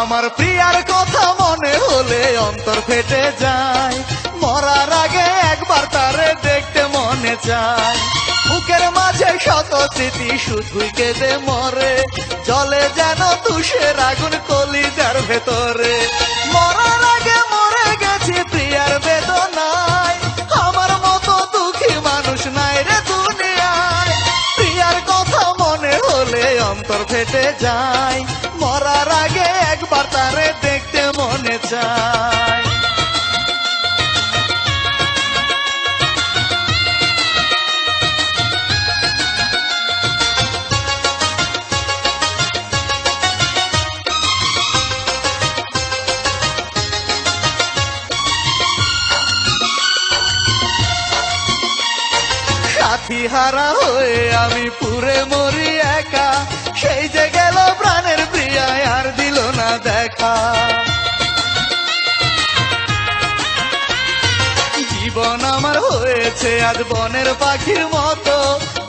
আমার প্রিয়ার কথা মনে হলে অন্তর ফেটে যায়, মরার আগে একবার তারে দেখতে মনে চায়। বুকের মাঝে শত স্মৃতি শুধুই কেঁদে মরে, জলে যেন তুষের আগুন কলিজার ভেতরে। মরার আগে মরে গেছি প্রিয়ার বেদনায়, আমার মতো দুঃখী মানুষ নাই রে দুনিয়ায়। প্রিয়ার কথা মনে হলে অন্তর ফেটে যায়, মরার আগে একবার তারে দেখতে মনে চায়। সাথী হারা হয়ে আমি পুরে মরি একা, সেই যে গেল প্রাণের প্রিয়া আর দিল না দেখা। জীবন আমার হয়েছে আজ বনের পাখির মতো,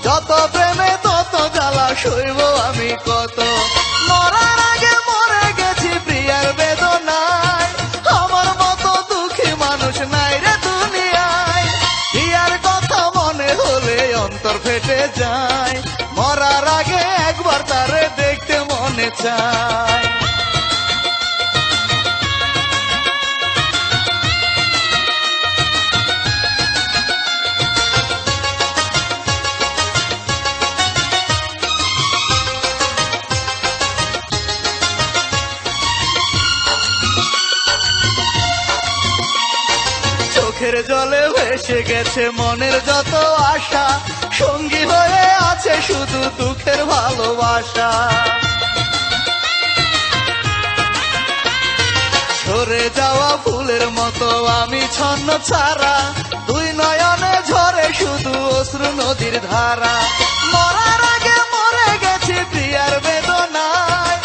যত প্রেমে তত জ্বালা সইব আমি কত। মরার আগে মরে গেছি প্রিয়ার বেদনায়, আমার মতো দুঃখী মানুষ নাই রে দুনিয়ায়। প্রিয়ার কথা মনে হলে অন্তর ফেটে যায়, মরার আগে একবার তারে দেখতে মনে চায়। চোখের জলে ভেসে গেছে মনের যত আশা, সঙ্গী হয়ে আছে শুধু দুঃখের ভালোবাসা। ঝরে যাওয়া ফুলের মতো আমি ছন্ন ছাড়া, দুই নয়নে ঝরে শুধু অশ্রু নদীর ধারা। মরার আগে মরে গেছি প্রিয়ার বেদনায়,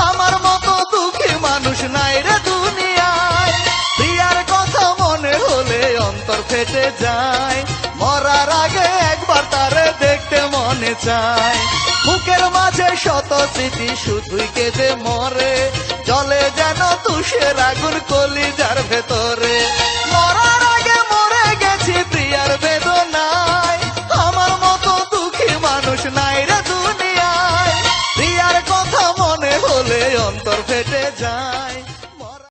আমার মতো দুঃখী মানুষ নাই রে দুনিয়ায়। প্রিয়ার কথা মনে হলে অন্তর ফেটে যায়, মরার আগে একবার তারে দেখতে মনে চায়। বুকের মাঝে শত স্মৃতি শুধুই কেঁদে মরে, জলে যেন তুষের আগুন কলিজার ভেতরে। মরার আগে মরে গেছি প্রিয়ার বেদনায়, আমার মতো দুঃখী মানুষ নাই রে দুনিয়ায়। প্রিয়ার কথা মনে হলে অন্তর ফেটে যায়।